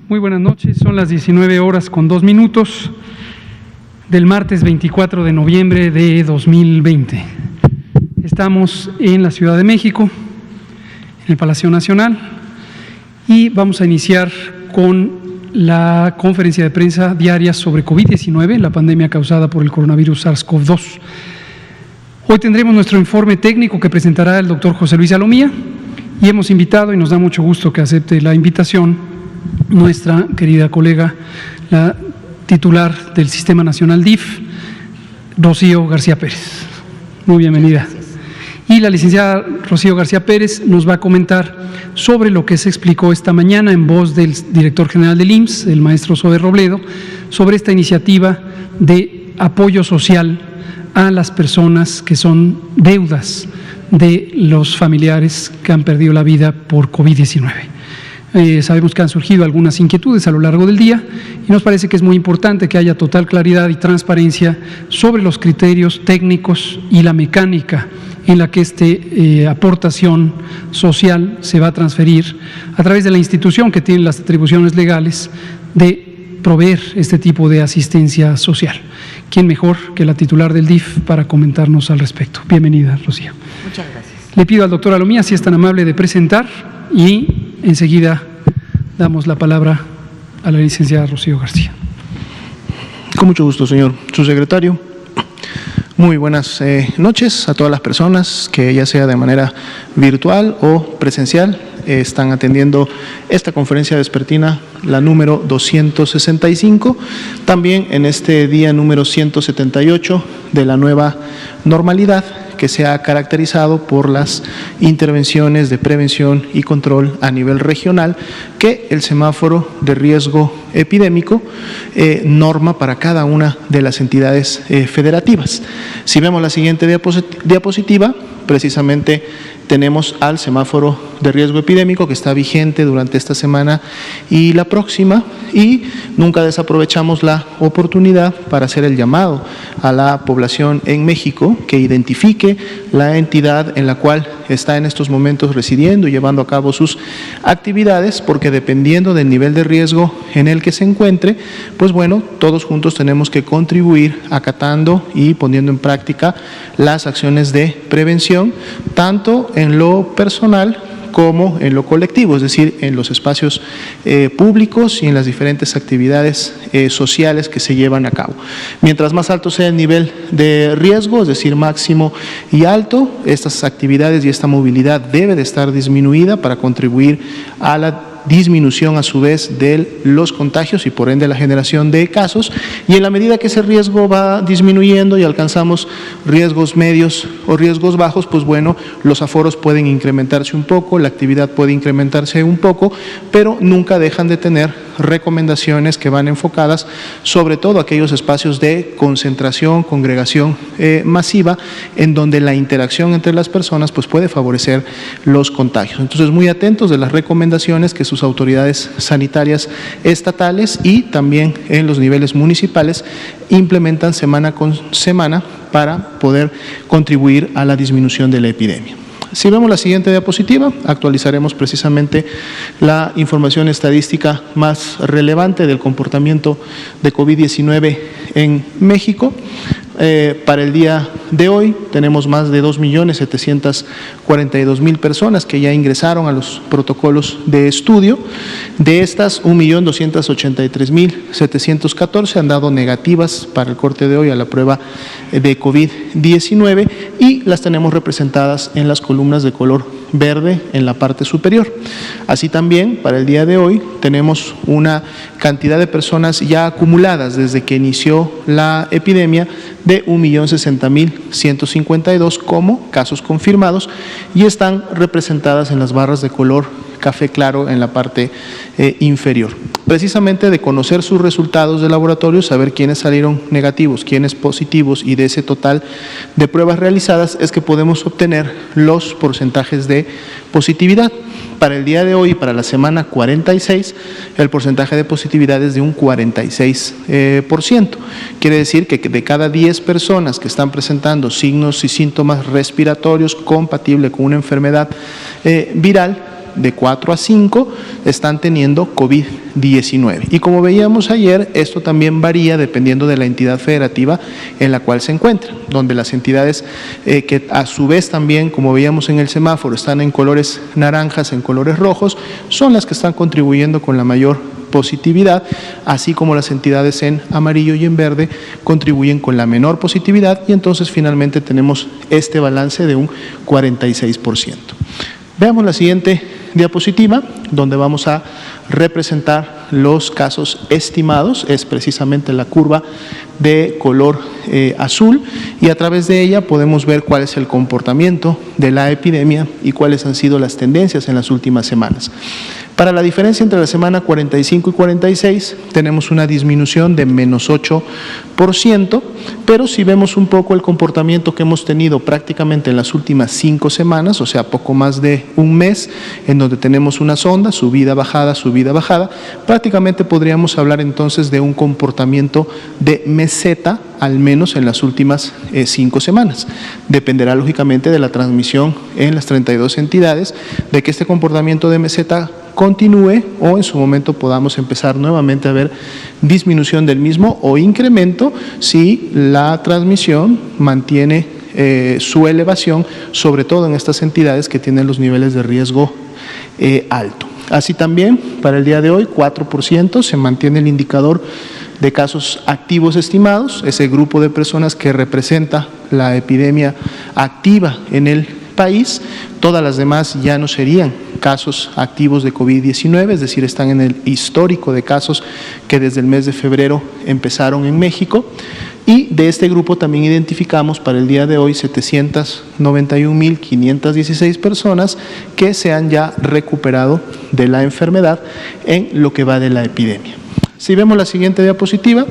Muy buenas noches, son las 19:02 del martes 24 de noviembre de 2020. Estamos en la Ciudad de México, en el Palacio Nacional, y vamos a iniciar con la conferencia de prensa diaria sobre COVID-19, la pandemia causada por el coronavirus SARS-CoV-2. Hoy tendremos nuestro informe técnico que presentará el doctor José Luis Alomía, y hemos invitado, y nos da mucho gusto que acepte la invitación, nuestra querida colega, la titular del Sistema Nacional DIF, Rocío García Pérez. Muy bienvenida. Y la licenciada Rocío García Pérez nos va a comentar sobre lo que se explicó esta mañana en voz del director general del IMSS, el maestro Zoe Robledo, sobre esta iniciativa de apoyo social a las personas que son deudas de los familiares que han perdido la vida por COVID-19. Sabemos que han surgido algunas inquietudes a lo largo del día y nos parece que es muy importante que haya total claridad y transparencia sobre los criterios técnicos y la mecánica en la que esta aportación social se va a transferir a través de la institución que tiene las atribuciones legales de proveer este tipo de asistencia social. ¿Quién mejor que la titular del DIF para comentarnos al respecto? Bienvenida, Rocío. Muchas gracias. Le pido al doctor Alomía si es tan amable de presentar y enseguida damos la palabra a la licenciada Rocío García. Con mucho gusto, señor subsecretario. Muy buenas noches a todas las personas que, ya sea de manera virtual o presencial, están atendiendo esta conferencia vespertina, la número 265, también en este día número 178 de la nueva normalidad, que se ha caracterizado por las intervenciones de prevención y control a nivel regional que el semáforo de riesgo epidémico norma para cada una de las entidades federativas. Si vemos la siguiente diapositiva, precisamente tenemos al semáforo de riesgo epidémico que está vigente durante esta semana y la próxima, y nunca desaprovechamos la oportunidad para hacer el llamado a la población en México que identifique la entidad en la cual está en estos momentos residiendo y llevando a cabo sus actividades, porque dependiendo del nivel de riesgo en el que se encuentre, pues bueno, todos juntos tenemos que contribuir acatando y poniendo en práctica las acciones de prevención, tanto en lo personal como en lo colectivo, es decir, en los espacios públicos y en las diferentes actividades sociales que se llevan a cabo. Mientras más alto sea el nivel de riesgo, es decir, máximo y alto, estas actividades y esta movilidad debe de estar disminuida para contribuir a la disminución a su vez de los contagios y por ende la generación de casos, y en la medida que ese riesgo va disminuyendo y alcanzamos riesgos medios o riesgos bajos, pues bueno, los aforos pueden incrementarse un poco, la actividad puede incrementarse un poco, pero nunca dejan de tener recomendaciones que van enfocadas sobre todo a aquellos espacios de concentración, congregación masiva, en donde la interacción entre las personas pues puede favorecer los contagios. Entonces, muy atentos de las recomendaciones que sus autoridades sanitarias estatales y también en los niveles municipales implementan semana con semana para poder contribuir a la disminución de la epidemia. Si vemos la siguiente diapositiva, actualizaremos precisamente la información estadística más relevante del comportamiento de COVID-19 en México. Para el día de hoy tenemos más de 2.742.000 personas que ya ingresaron a los protocolos de estudio. De estas, 1.283.714 han dado negativas para el corte de hoy a la prueba de COVID-19 y las tenemos representadas en las columnas de color verde en la parte superior. Así también, para el día de hoy tenemos una cantidad de personas ya acumuladas desde que inició la epidemia de 1.060.152 como casos confirmados y están representadas en las barras de color café claro en la parte inferior. Precisamente de conocer sus resultados de laboratorio, saber quiénes salieron negativos, quiénes positivos, y de ese total de pruebas realizadas es que podemos obtener los porcentajes de positividad. Para el día de hoy, para la semana 46, el porcentaje de positividad es de un 46%. Quiere decir que de cada 10 personas que están presentando signos y síntomas respiratorios compatibles con una enfermedad viral, de 4 a 5 están teniendo COVID-19. Y como veíamos ayer, esto también varía dependiendo de la entidad federativa en la cual se encuentra, donde las entidades que a su vez también, como veíamos en el semáforo, están en colores naranjas, en colores rojos, son las que están contribuyendo con la mayor positividad, así como las entidades en amarillo y en verde contribuyen con la menor positividad, y entonces finalmente tenemos este balance de un 46%. Veamos la siguiente diapositiva, donde vamos a representar los casos estimados. Es precisamente la curva de color azul, y a través de ella podemos ver cuál es el comportamiento de la epidemia y cuáles han sido las tendencias en las últimas semanas. Para la diferencia entre la semana 45 y 46 tenemos una disminución de menos 8%, pero si vemos un poco el comportamiento que hemos tenido prácticamente en las últimas 5 semanas, o sea, poco más de un mes, en donde tenemos una sonda, subida, bajada, prácticamente podríamos hablar entonces de un comportamiento de meseta, al menos en las últimas 5 semanas. Dependerá lógicamente de la transmisión en las 32 entidades, de que este comportamiento de meseta continúe o en su momento podamos empezar nuevamente a ver disminución del mismo o incremento si la transmisión mantiene su elevación, sobre todo en estas entidades que tienen los niveles de riesgo alto. Así también, para el día de hoy, 4% se mantiene el indicador de casos activos estimados, ese grupo de personas que representa la epidemia activa en el país. Todas las demás ya no serían casos activos de COVID-19, es decir, están en el histórico de casos que desde el mes de febrero empezaron en México. Y de este grupo también identificamos para el día de hoy 791.516 personas que se han ya recuperado de la enfermedad en lo que va de la epidemia. Si vemos la siguiente diapositiva,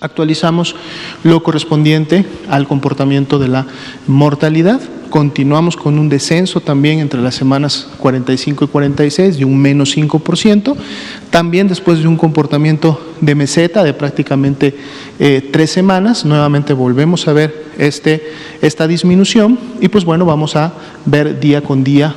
actualizamos lo correspondiente al comportamiento de la mortalidad. Continuamos con un descenso también entre las semanas 45 y 46 de un menos 5%, también después de un comportamiento de meseta de prácticamente 3 semanas, nuevamente volvemos a ver esta disminución, y pues bueno, vamos a ver día con día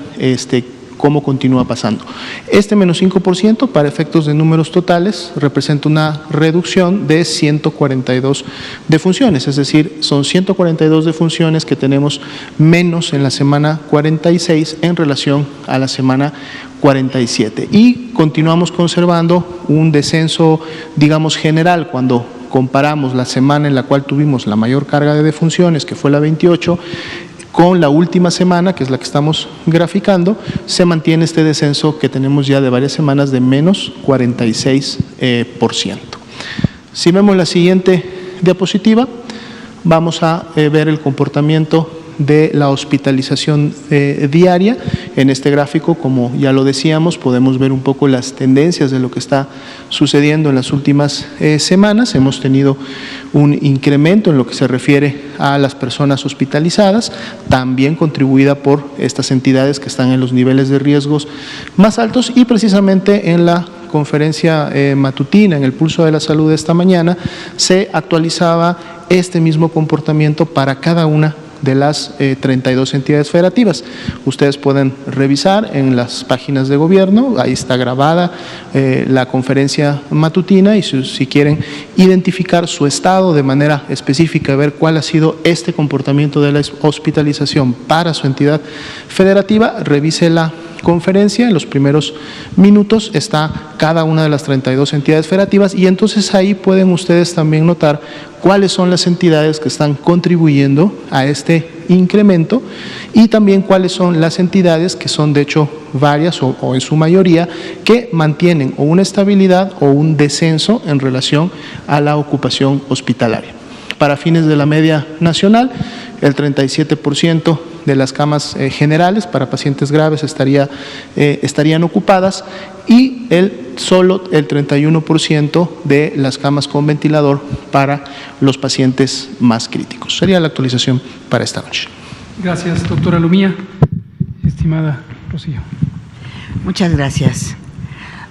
cómo continúa pasando. Este menos 5% para efectos de números totales representa una reducción de 142 defunciones, es decir, son 142 defunciones que tenemos menos en la semana 46 en relación a la semana 47, y continuamos conservando un descenso, digamos, general. Cuando comparamos la semana en la cual tuvimos la mayor carga de defunciones, que fue la 28, con la última semana, que es la que estamos graficando, se mantiene este descenso que tenemos ya de varias semanas de menos 46%. Si vemos la siguiente diapositiva, vamos a ver el comportamiento de la hospitalización diaria. En este gráfico, como ya lo decíamos, podemos ver un poco las tendencias de lo que está sucediendo en las últimas semanas. Hemos tenido un incremento en lo que se refiere a las personas hospitalizadas, también contribuida por estas entidades que están en los niveles de riesgos más altos, y precisamente en la conferencia matutina, en el Pulso de la Salud de esta mañana, se actualizaba este mismo comportamiento para cada una de las 32 entidades federativas. Ustedes pueden revisar en las páginas de gobierno, ahí está grabada la conferencia matutina, y si quieren identificar su estado de manera específica, ver cuál ha sido este comportamiento de la hospitalización para su entidad federativa, revise la conferencia. En los primeros minutos está cada una de las 32 entidades federativas, y entonces ahí pueden ustedes también notar cuáles son las entidades que están contribuyendo a este incremento, y también cuáles son las entidades que son de hecho varias o en su mayoría que mantienen o una estabilidad o un descenso en relación a la ocupación hospitalaria. Para fines de la media nacional, el 37% de las camas generales para pacientes graves estarían ocupadas y solo el 31% de las camas con ventilador para los pacientes más críticos. Sería la actualización para esta noche. Gracias, doctora Lumía. Estimada Rocío. Muchas gracias.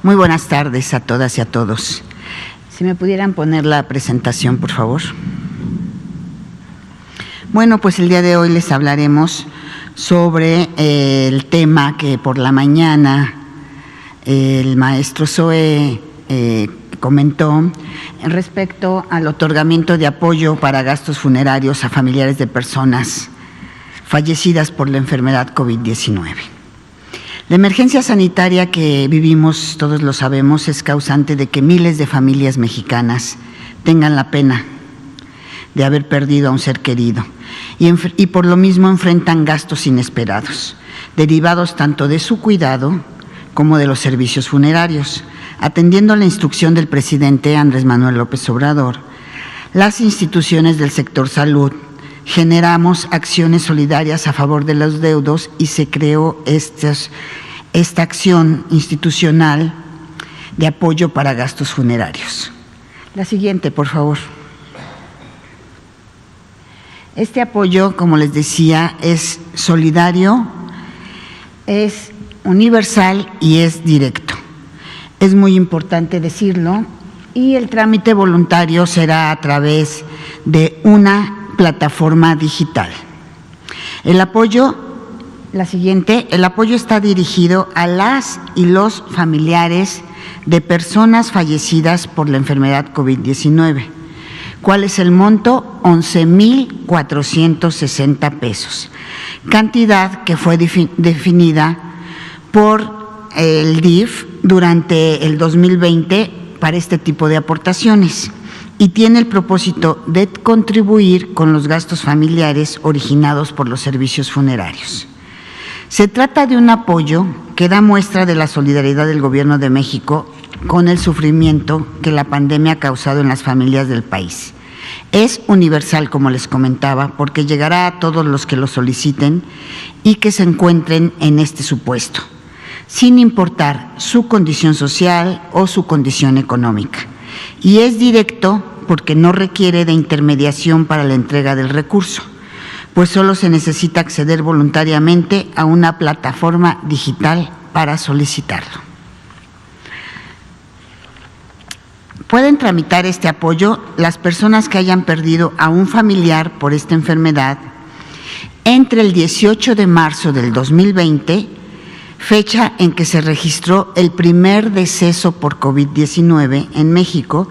Muy buenas tardes a todas y a todos. Si me pudieran poner la presentación, por favor. Bueno, pues el día de hoy les hablaremos sobre el tema que por la mañana el maestro Zoe comentó respecto al otorgamiento de apoyo para gastos funerarios a familiares de personas fallecidas por la enfermedad COVID-19. La emergencia sanitaria que vivimos, todos lo sabemos, es causante de que miles de familias mexicanas tengan la pena de haber perdido a un ser querido y por lo mismo enfrentan gastos inesperados, derivados tanto de su cuidado como de los servicios funerarios. Atendiendo a la instrucción del presidente Andrés Manuel López Obrador, las instituciones del sector salud generamos acciones solidarias a favor de los deudos y se creó esta acción institucional de apoyo para gastos funerarios. La siguiente, por favor. Este apoyo, como les decía, es solidario, es universal y es directo. Es muy importante decirlo y el trámite voluntario será a través de una plataforma digital. El apoyo, la siguiente, el apoyo está dirigido a las y los familiares de personas fallecidas por la enfermedad COVID-19. ¿Cuál es el monto? 11,460 pesos, cantidad que fue definida por el DIF durante el 2020 para este tipo de aportaciones y tiene el propósito de contribuir con los gastos familiares originados por los servicios funerarios. Se trata de un apoyo que da muestra de la solidaridad del Gobierno de México con el sufrimiento que la pandemia ha causado en las familias del país. Es universal, como les comentaba, porque llegará a todos los que lo soliciten y que se encuentren en este supuesto, sin importar su condición social o su condición económica. Y es directo porque no requiere de intermediación para la entrega del recurso, pues solo se necesita acceder voluntariamente a una plataforma digital para solicitarlo. Pueden tramitar este apoyo las personas que hayan perdido a un familiar por esta enfermedad entre el 18 de marzo del 2020, fecha en que se registró el primer deceso por COVID-19 en México,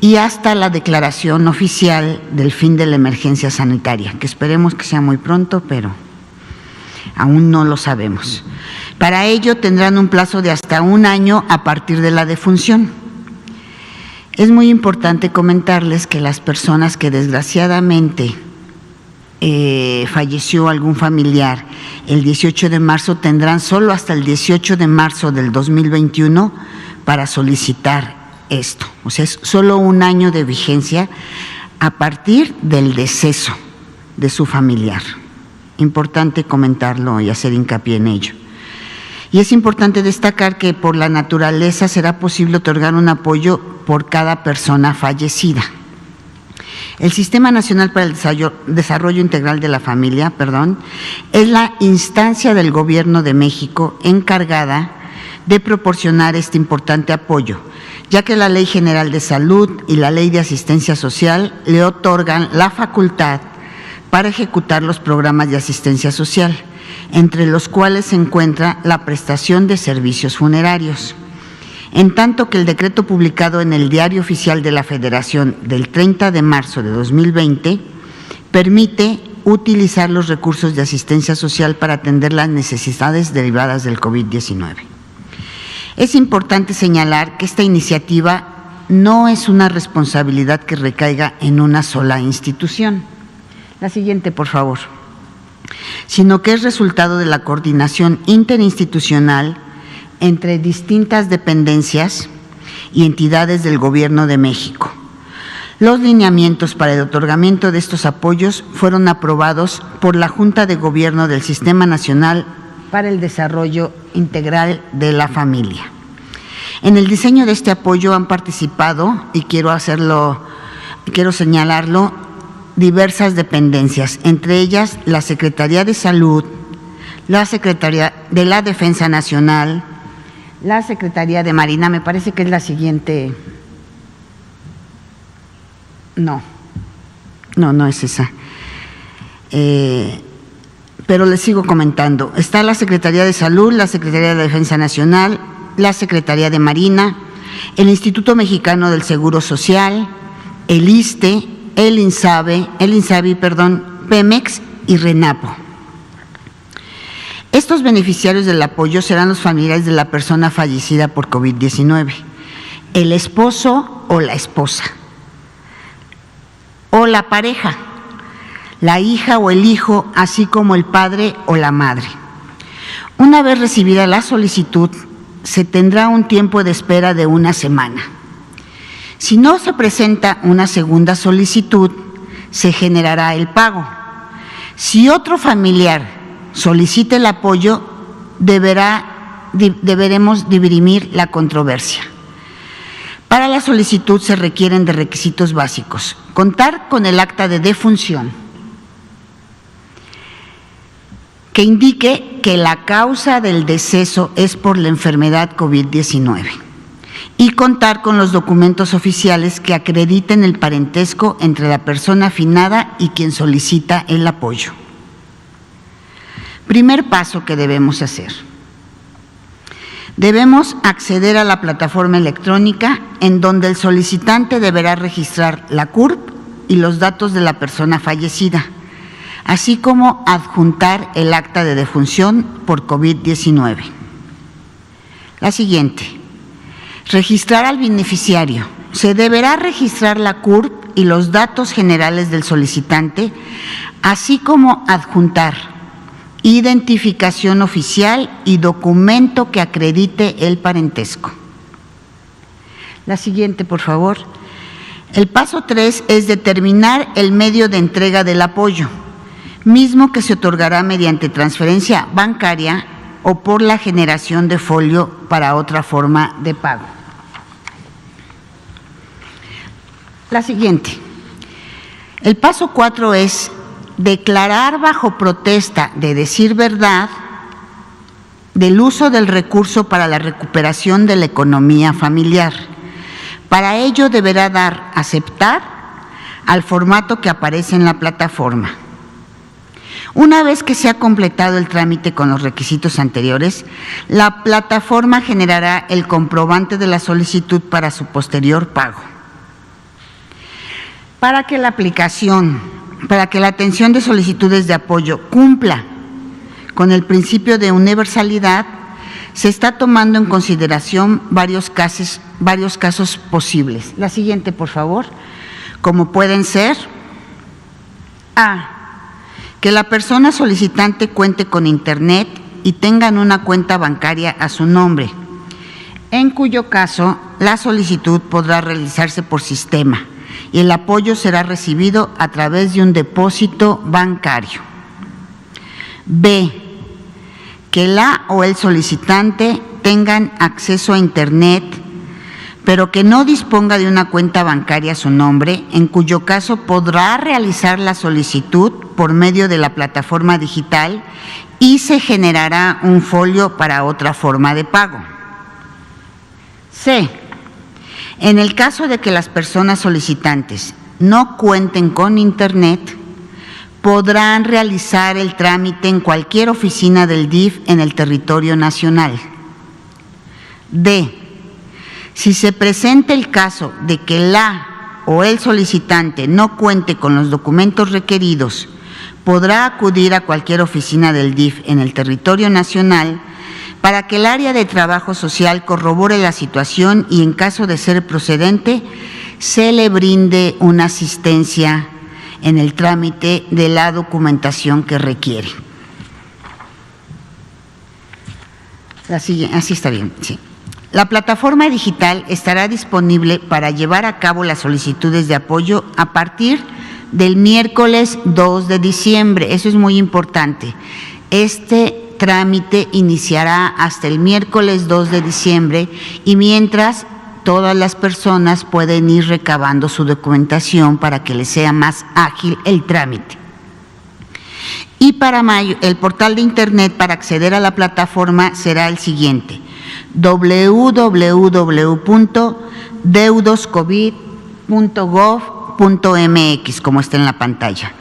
y hasta la declaración oficial del fin de la emergencia sanitaria, que esperemos que sea muy pronto, pero aún no lo sabemos. Para ello tendrán un plazo de hasta un año a partir de la defunción. Es muy importante comentarles que las personas que desgraciadamente falleció algún familiar el 18 de marzo tendrán solo hasta el 18 de marzo del 2021 para solicitar esto. O sea, es solo un año de vigencia a partir del deceso de su familiar. Importante comentarlo y hacer hincapié en ello. Y es importante destacar que por la naturaleza será posible otorgar un apoyo por cada persona fallecida. El Sistema Nacional para el Desarrollo Integral de la Familia, es la instancia del Gobierno de México encargada de proporcionar este importante apoyo, ya que la Ley General de Salud y la Ley de Asistencia Social le otorgan la facultad para ejecutar los programas de asistencia social, entre los cuales se encuentra la prestación de servicios funerarios. En tanto que el decreto publicado en el Diario Oficial de la Federación del 30 de marzo de 2020 permite utilizar los recursos de asistencia social para atender las necesidades derivadas del COVID-19. Es importante señalar que esta iniciativa no es una responsabilidad que recaiga en una sola institución. La siguiente, por favor. Sino que es resultado de la coordinación interinstitucional entre distintas dependencias y entidades del Gobierno de México, Los lineamientos para el otorgamiento de estos apoyos fueron aprobados por la Junta de Gobierno del Sistema Nacional para el Desarrollo Integral de la Familia. En el diseño de este apoyo han participado, y quiero señalarlo, diversas dependencias, entre ellas la Secretaría de Salud, la Secretaría de la Defensa Nacional, la Secretaría de Marina, me parece que es la siguiente. No es esa. Pero les sigo comentando. Está la Secretaría de Salud, la Secretaría de Defensa Nacional, la Secretaría de Marina, el Instituto Mexicano del Seguro Social, el ISSSTE, el INSABI, Pemex y RENAPO. Estos beneficiarios del apoyo serán los familiares de la persona fallecida por COVID-19, el esposo o la esposa, o la pareja, la hija o el hijo, así como el padre o la madre. Una vez recibida la solicitud, se tendrá un tiempo de espera de 1 semana. Si no se presenta una segunda solicitud, se generará el pago. Si otro familiar solicita el apoyo, deberemos dirimir la controversia. Para la solicitud se requieren de requisitos básicos: contar con el acta de defunción, que indique que la causa del deceso es por la enfermedad COVID-19, y contar con los documentos oficiales que acrediten el parentesco entre la persona finada y quien solicita el apoyo. Primer paso que debemos hacer: debemos acceder a la plataforma electrónica en donde el solicitante deberá registrar la CURP y los datos de la persona fallecida, así como adjuntar el acta de defunción por COVID-19. La siguiente: registrar al beneficiario. Se deberá registrar la CURP y los datos generales del solicitante, así como adjuntar identificación oficial y documento que acredite el parentesco. La siguiente, por favor. El paso 3 es determinar el medio de entrega del apoyo, mismo que se otorgará mediante transferencia bancaria o por la generación de folio para otra forma de pago. La siguiente. El paso 4 es declarar bajo protesta de decir verdad del uso del recurso para la recuperación de la economía familiar. Para ello deberá dar aceptar al formato que aparece en la plataforma. Una vez que se ha completado el trámite con los requisitos anteriores, la plataforma generará el comprobante de la solicitud para su posterior pago. Para que la atención de solicitudes de apoyo cumpla con el principio de universalidad, se está tomando en consideración varios casos posibles. La siguiente, por favor. Como pueden ser: A, que la persona solicitante cuente con internet y tengan una cuenta bancaria a su nombre, en cuyo caso la solicitud podrá realizarse por sistema y el apoyo será recibido a través de un depósito bancario. B, que la o el solicitante tengan acceso a internet, pero que no disponga de una cuenta bancaria a su nombre, en cuyo caso podrá realizar la solicitud por medio de la plataforma digital y se generará un folio para otra forma de pago. C, en el caso de que las personas solicitantes no cuenten con internet, podrán realizar el trámite en cualquier oficina del DIF en el territorio nacional. D, si se presenta el caso de que la o el solicitante no cuente con los documentos requeridos, podrá acudir a cualquier oficina del DIF en el territorio nacional para que el área de trabajo social corrobore la situación y, en caso de ser procedente, se le brinde una asistencia en el trámite de la documentación que requiere. Así está bien, sí. La plataforma digital estará disponible para llevar a cabo las solicitudes de apoyo a partir del miércoles 2 de diciembre. Eso es muy importante. Este trámite iniciará hasta el miércoles 2 de diciembre y mientras todas las personas pueden ir recabando su documentación para que les sea más ágil el trámite. Y para mayo, el portal de internet para acceder a la plataforma será el siguiente: www.deudoscovid.gov.mx, como está en la pantalla.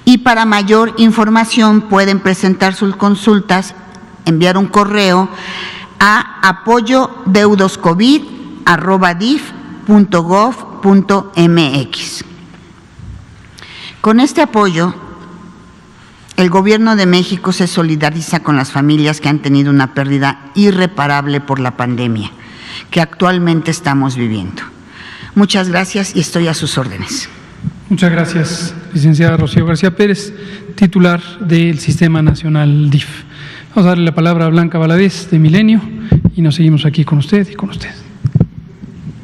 Y para mayor información pueden presentar sus consultas, enviar un correo a apoyodeudoscovid@dif.gov.mx. Con este apoyo, el Gobierno de México se solidariza con las familias que han tenido una pérdida irreparable por la pandemia que actualmente estamos viviendo. Muchas gracias y estoy a sus órdenes. Muchas gracias, licenciada Rocío García Pérez, titular del Sistema Nacional DIF. Vamos a darle la palabra a Blanca Valadez, de Milenio, y nos seguimos aquí con usted y con usted.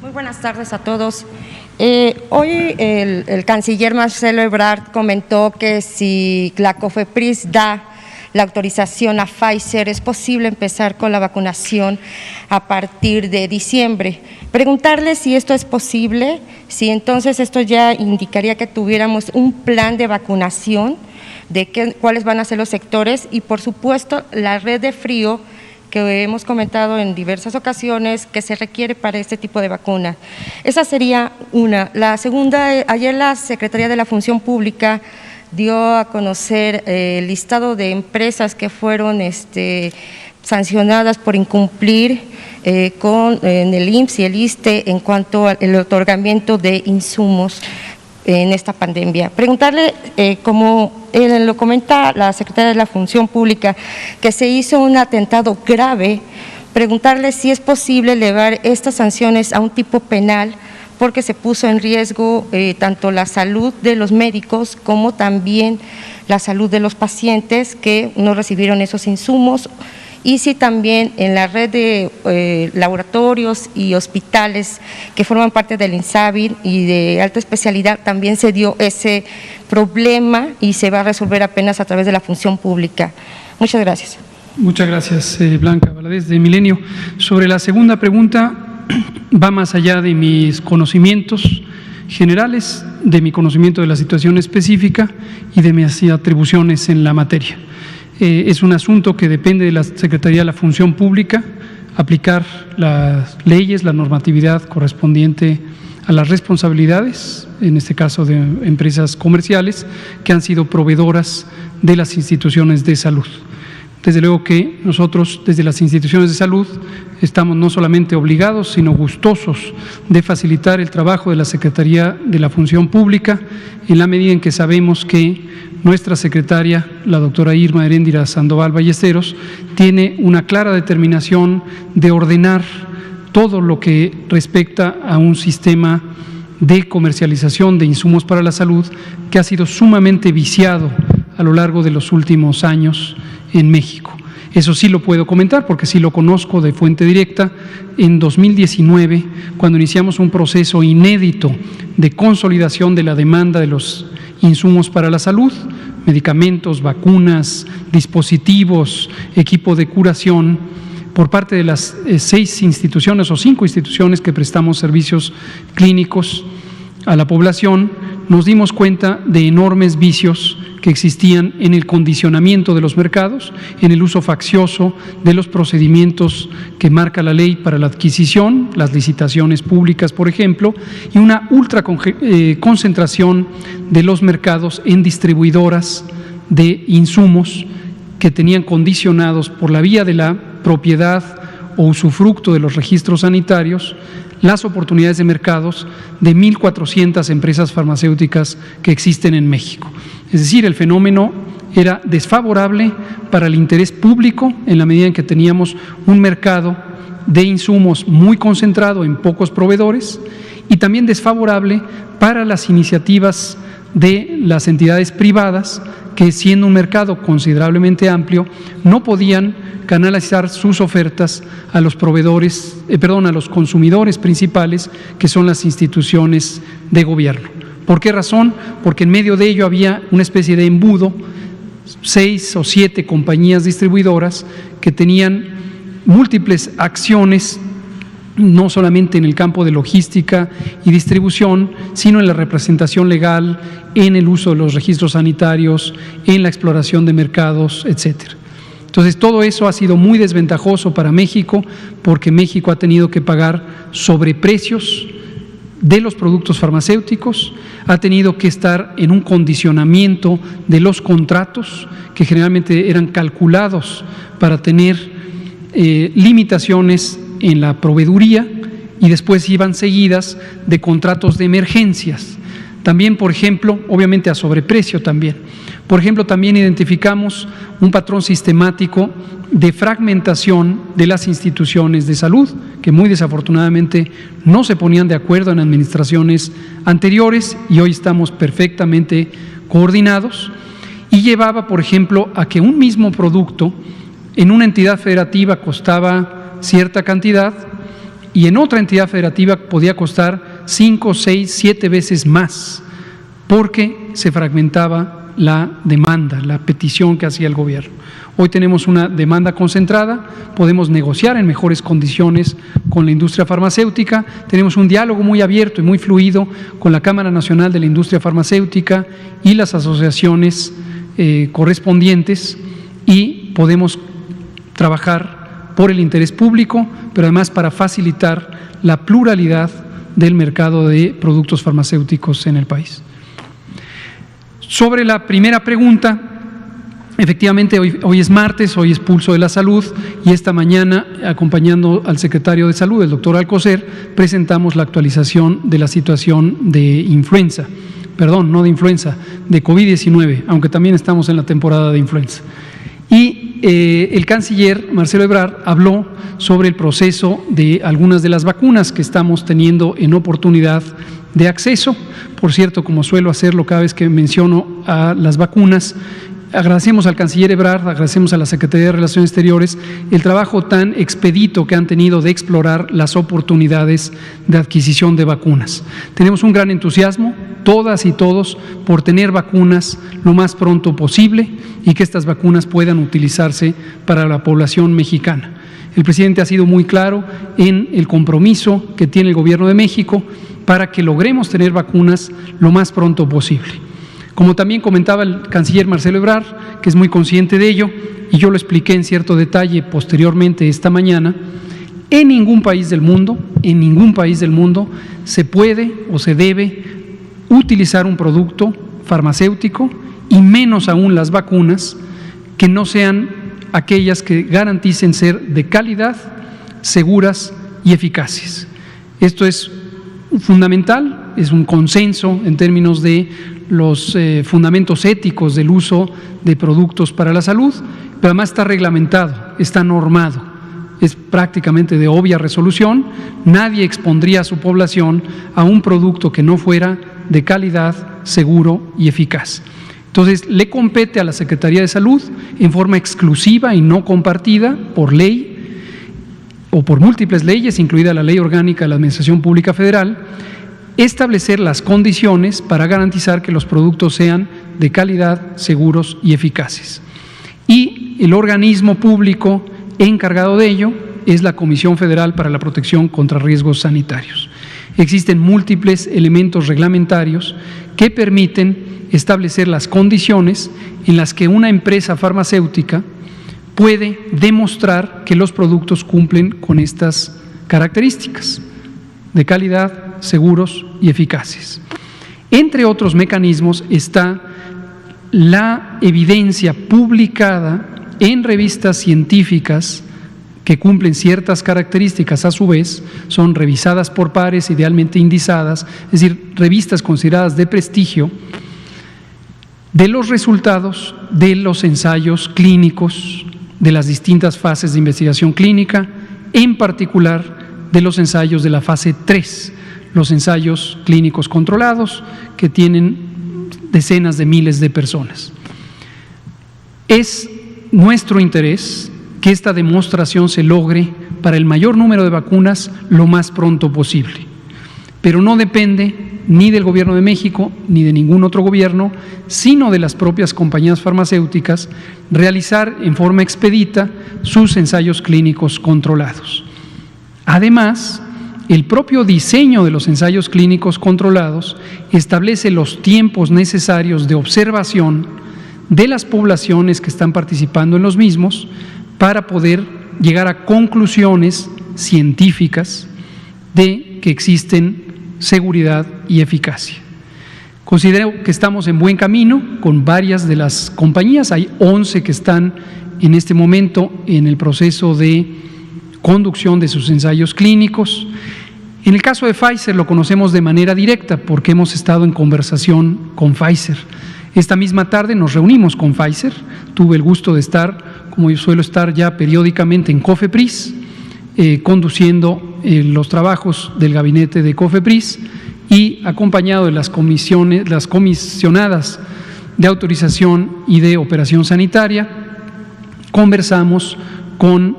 Muy buenas tardes a todos. Hoy el canciller Marcelo Ebrard comentó que si la COFEPRIS da la autorización a Pfizer, es posible empezar con la vacunación a partir de diciembre. Preguntarle si esto es posible, si entonces esto ya indicaría que tuviéramos un plan de vacunación, de cuáles van a ser los sectores y, por supuesto, la red de frío que hemos comentado en diversas ocasiones que se requiere para este tipo de vacuna. Esa sería una. La segunda, ayer la Secretaría de la Función Pública dio a conocer el listado de empresas que fueron sancionadas por incumplir en el IMSS y el ISSSTE en cuanto al otorgamiento de insumos en esta pandemia. Preguntarle, como lo comenta la Secretaría de la Función Pública, que se hizo un atentado grave, preguntarle si es posible elevar estas sanciones a un tipo penal, porque se puso en riesgo tanto la salud de los médicos como también la salud de los pacientes que no recibieron esos insumos, y si también en la red de laboratorios y hospitales que forman parte del INSABI y de alta especialidad también se dio ese problema y se va a resolver apenas a través de la función pública. Muchas gracias. Muchas gracias, Blanca Valadez, de Milenio. Sobre la segunda pregunta, va más allá de mis conocimientos generales, de mi conocimiento de la situación específica y de mis atribuciones en la materia. Es un asunto que depende de la Secretaría de la Función Pública, aplicar las leyes, la normatividad correspondiente a las responsabilidades, en este caso de empresas comerciales, que han sido proveedoras de las instituciones de salud. Desde luego que nosotros, desde las instituciones de salud, estamos no solamente obligados, sino gustosos de facilitar el trabajo de la Secretaría de la Función Pública, en la medida en que sabemos que nuestra secretaria, la doctora Irma Heréndira Sandoval Ballesteros, tiene una clara determinación de ordenar todo lo que respecta a un sistema de comercialización de insumos para la salud que ha sido sumamente viciado a lo largo de los últimos años en México. Eso sí lo puedo comentar porque sí lo conozco de fuente directa. En 2019, cuando iniciamos un proceso inédito de consolidación de la demanda de los insumos para la salud, medicamentos, vacunas, dispositivos, equipo de curación, por parte de las 6 instituciones o 5 instituciones que prestamos servicios clínicos a la población, nos dimos cuenta de enormes vicios que existían en el condicionamiento de los mercados, en el uso faccioso de los procedimientos que marca la ley para la adquisición, las licitaciones públicas, por ejemplo, y una concentración de los mercados en distribuidoras de insumos que tenían condicionados por la vía de la propiedad o usufructo de los registros sanitarios las oportunidades de mercados de 1,400 empresas farmacéuticas que existen en México. Es decir, el fenómeno era desfavorable para el interés público en la medida en que teníamos un mercado de insumos muy concentrado en pocos proveedores y también desfavorable para las iniciativas de las entidades privadas que, siendo un mercado considerablemente amplio, no podían canalizar sus ofertas a los proveedores, a los consumidores principales, que son las instituciones de gobierno. ¿Por qué razón? Porque en medio de ello había una especie de embudo, 6 o 7 compañías distribuidoras que tenían múltiples acciones, no solamente en el campo de logística y distribución, sino en la representación legal, en el uso de los registros sanitarios, en la exploración de mercados, etcétera. Entonces, todo eso ha sido muy desventajoso para México, porque México ha tenido que pagar sobreprecios de los productos farmacéuticos, ha tenido que estar en un condicionamiento de los contratos, que generalmente eran calculados para tener limitaciones en la proveeduría, y después iban seguidas de contratos de emergencias. También, por ejemplo, obviamente a sobreprecio también. Por ejemplo, también identificamos un patrón sistemático de fragmentación de las instituciones de salud, que muy desafortunadamente no se ponían de acuerdo en administraciones anteriores, y hoy estamos perfectamente coordinados, y llevaba, por ejemplo, a que un mismo producto en una entidad federativa costaba cierta cantidad y en otra entidad federativa podía costar 5, 6, 7 veces más, porque se fragmentaba la demanda, la petición que hacía el gobierno. Hoy tenemos una demanda concentrada, podemos negociar en mejores condiciones con la industria farmacéutica, tenemos un diálogo muy abierto y muy fluido con la Cámara Nacional de la Industria Farmacéutica y las asociaciones correspondientes, y podemos trabajar por el interés público, pero además para facilitar la pluralidad del mercado de productos farmacéuticos en el país. Sobre la primera pregunta, efectivamente hoy es martes, hoy es Pulso de la Salud, y esta mañana, acompañando al secretario de Salud, el doctor Alcocer, presentamos la actualización de la situación de influenza, perdón, no de influenza, de COVID-19, aunque también estamos en la temporada de influenza. Y el canciller Marcelo Ebrard habló sobre el proceso de algunas de las vacunas que estamos teniendo en oportunidad de acceso. Por cierto, como suelo hacerlo cada vez que menciono a las vacunas, agradecemos al canciller Ebrard, agradecemos a la Secretaría de Relaciones Exteriores el trabajo tan expedito que han tenido de explorar las oportunidades de adquisición de vacunas. Tenemos un gran entusiasmo, todas y todos, por tener vacunas lo más pronto posible y que estas vacunas puedan utilizarse para la población mexicana. El presidente ha sido muy claro en el compromiso que tiene el Gobierno de México para que logremos tener vacunas lo más pronto posible. Como también comentaba el canciller Marcelo Ebrard, que es muy consciente de ello, y yo lo expliqué en cierto detalle posteriormente esta mañana, en ningún país del mundo se puede o se debe utilizar un producto farmacéutico, y menos aún las vacunas, que no sean aquellas que garanticen ser de calidad, seguras y eficaces. Esto es fundamental, es un consenso en términos de los fundamentos éticos del uso de productos para la salud, pero además está reglamentado, está normado, es prácticamente de obvia resolución. Nadie expondría a su población a un producto que no fuera de calidad, seguro y eficaz. Entonces, le compete a la Secretaría de Salud, en forma exclusiva y no compartida por ley o por múltiples leyes, incluida la Ley Orgánica de la Administración Pública Federal, establecer las condiciones para garantizar que los productos sean de calidad, seguros y eficaces. Y el organismo público encargado de ello es la Comisión Federal para la Protección contra Riesgos Sanitarios. Existen múltiples elementos reglamentarios que permiten establecer las condiciones en las que una empresa farmacéutica puede demostrar que los productos cumplen con estas características de calidad, seguros y eficaces. Entre otros mecanismos está la evidencia publicada en revistas científicas que cumplen ciertas características, a su vez son revisadas por pares, idealmente indizadas, es decir, revistas consideradas de prestigio, de los resultados de los ensayos clínicos de las distintas fases de investigación clínica, en particular de los ensayos de la fase 3, los ensayos clínicos controlados que tienen decenas de miles de personas. Es nuestro interés que esta demostración se logre para el mayor número de vacunas lo más pronto posible, pero no depende ni del Gobierno de México ni de ningún otro gobierno, sino de las propias compañías farmacéuticas realizar en forma expedita sus ensayos clínicos controlados. Además, el propio diseño de los ensayos clínicos controlados establece los tiempos necesarios de observación de las poblaciones que están participando en los mismos para poder llegar a conclusiones científicas de que existen seguridad y eficacia. Considero que estamos en buen camino con varias de las compañías. Hay 11 que están en este momento en el proceso de conducción de sus ensayos clínicos. En el caso de Pfizer lo conocemos de manera directa porque hemos estado en conversación con Pfizer. Esta misma tarde nos reunimos con Pfizer. Tuve el gusto de estar, como yo suelo estar ya periódicamente, en COFEPRIS, conduciendo los trabajos del gabinete de COFEPRIS y acompañado de las comisionadas de autorización y de operación sanitaria, conversamos con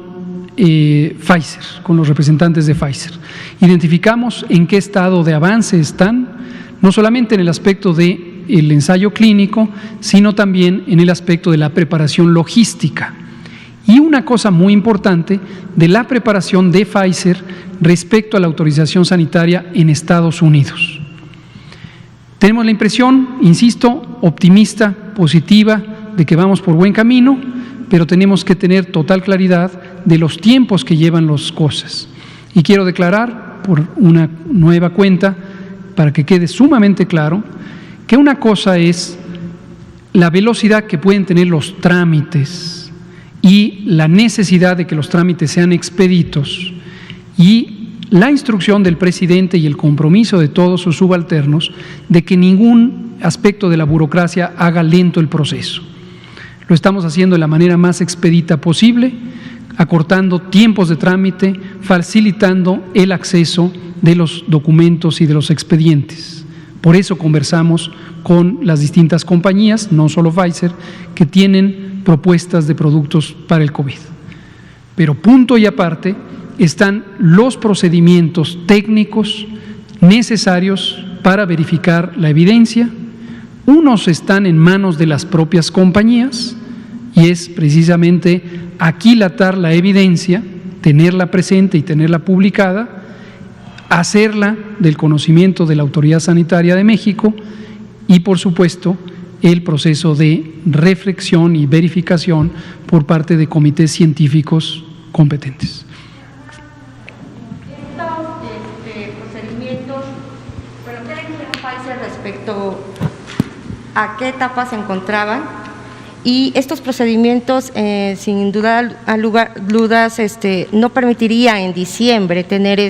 Pfizer, con los representantes de Pfizer. Identificamos en qué estado de avance están, no solamente en el aspecto del ensayo clínico, sino también en el aspecto de la preparación logística. Y una cosa muy importante de la preparación de Pfizer respecto a la autorización sanitaria en Estados Unidos. Tenemos la impresión, insisto, optimista, positiva, de que vamos por buen camino, pero tenemos que tener total claridad de los tiempos que llevan las cosas. Y quiero declarar por una nueva cuenta, para que quede sumamente claro, que una cosa es la velocidad que pueden tener los trámites y la necesidad de que los trámites sean expeditos y la instrucción del presidente y el compromiso de todos sus subalternos de que ningún aspecto de la burocracia haga lento el proceso. Lo estamos haciendo de la manera más expedita posible, acortando tiempos de trámite, facilitando el acceso de los documentos y de los expedientes. Por eso conversamos con las distintas compañías, no solo Pfizer, que tienen propuestas de productos para el COVID. Pero punto y aparte están los procedimientos técnicos necesarios para verificar la evidencia. Unos están en manos de las propias compañías y es precisamente aquilatar la evidencia, tenerla presente y tenerla publicada, hacerla del conocimiento de la Autoridad Sanitaria de México y, por supuesto, el proceso de reflexión y verificación por parte de comités científicos competentes. Estos procedimientos, bueno, ¿qué decía Pfizer respecto a qué etapas se encontraban? Y estos procedimientos, sin dudas, no permitiría en diciembre tener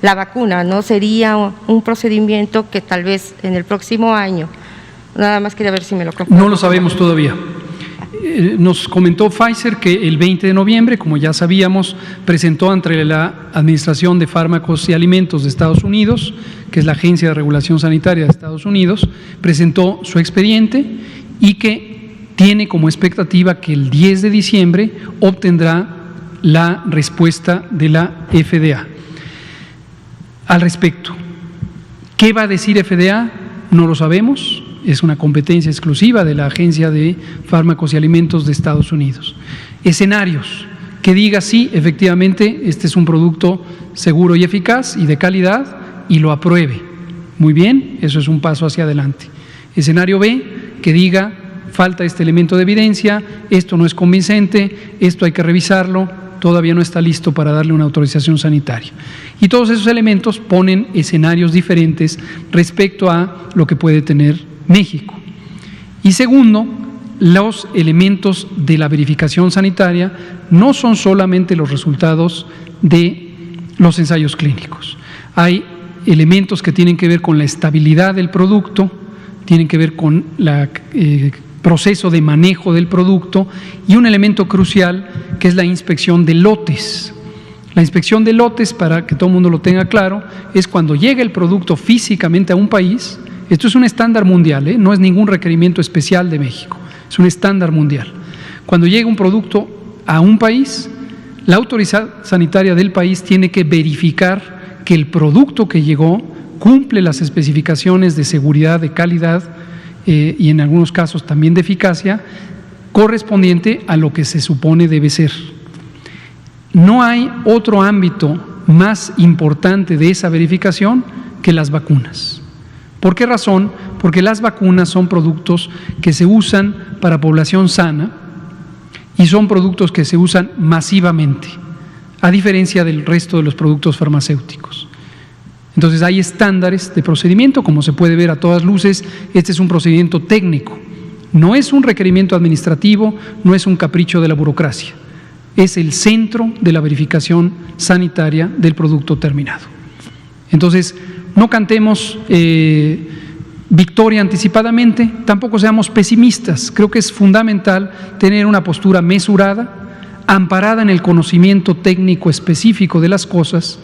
la vacuna, ¿no? Sería un procedimiento que tal vez en el próximo año. Nada más quería ver si me lo confirman. No lo sabemos todavía. Nos comentó Pfizer que el 20 de noviembre, como ya sabíamos, presentó ante la Administración de Fármacos y Alimentos de Estados Unidos, que es la Agencia de Regulación Sanitaria de Estados Unidos, presentó su expediente y que tiene como expectativa que el 10 de diciembre obtendrá la respuesta de la FDA. Al respecto, ¿qué va a decir FDA? No lo sabemos. Es una competencia exclusiva de la Agencia de Fármacos y Alimentos de Estados Unidos. Escenarios, que diga sí, efectivamente, este es un producto seguro y eficaz y de calidad y lo apruebe. Muy bien, eso es un paso hacia adelante. Escenario B, que diga falta este elemento de evidencia, esto no es convincente, esto hay que revisarlo, todavía no está listo para darle una autorización sanitaria. Y todos esos elementos ponen escenarios diferentes respecto a lo que puede tener México. Y segundo, los elementos de la verificación sanitaria no son solamente los resultados de los ensayos clínicos. Hay elementos que tienen que ver con la estabilidad del producto, tienen que ver con el proceso de manejo del producto y un elemento crucial que es la inspección de lotes. La inspección de lotes, para que todo el mundo lo tenga claro, es cuando llega el producto físicamente a un país. Esto es un estándar mundial, no es ningún requerimiento especial de México. es un estándar mundial. Cuando llega un producto a un país, la autoridad sanitaria del país tiene que verificar que el producto que llegó cumple las especificaciones de seguridad, de calidad y en algunos casos también de eficacia correspondiente a lo que se supone debe ser. No hay otro ámbito más importante de esa verificación que las vacunas. ¿Por qué razón? Porque las vacunas son productos que se usan para población sana y son productos que se usan masivamente, a diferencia del resto de los productos farmacéuticos. Entonces hay estándares de procedimiento, como se puede ver a todas luces. Este es un procedimiento técnico, no es un requerimiento administrativo, no es un capricho de la burocracia, es el centro de la verificación sanitaria del producto terminado. Entonces, no cantemos victoria anticipadamente, tampoco seamos pesimistas. Creo que es fundamental tener una postura mesurada, amparada en el conocimiento técnico específico de las cosas,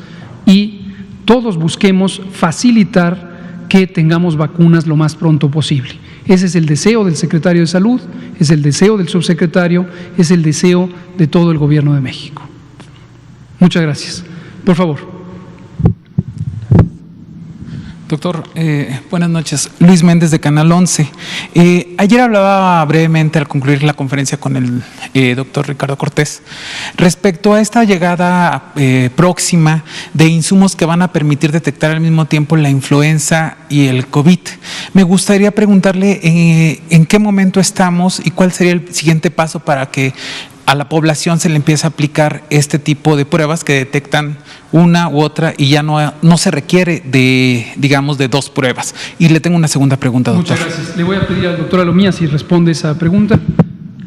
y todos busquemos facilitar que tengamos vacunas lo más pronto posible. Ese es el deseo del secretario de Salud, es el deseo del subsecretario, es el deseo de todo el Gobierno de México. Muchas gracias. Por favor. Doctor, buenas noches. Luis Méndez de Canal 11. Ayer hablaba brevemente al concluir la conferencia con el doctor Ricardo Cortés respecto a esta llegada próxima de insumos que van a permitir detectar al mismo tiempo la influenza y el COVID. Me gustaría preguntarle en qué momento estamos y cuál sería el siguiente paso para que a la población se le empiece a aplicar este tipo de pruebas que detectan una u otra y ya no se requiere de, digamos, de dos pruebas. Y le tengo una segunda pregunta, doctor. Muchas gracias. Le voy a pedir al doctor Alomía si responde esa pregunta.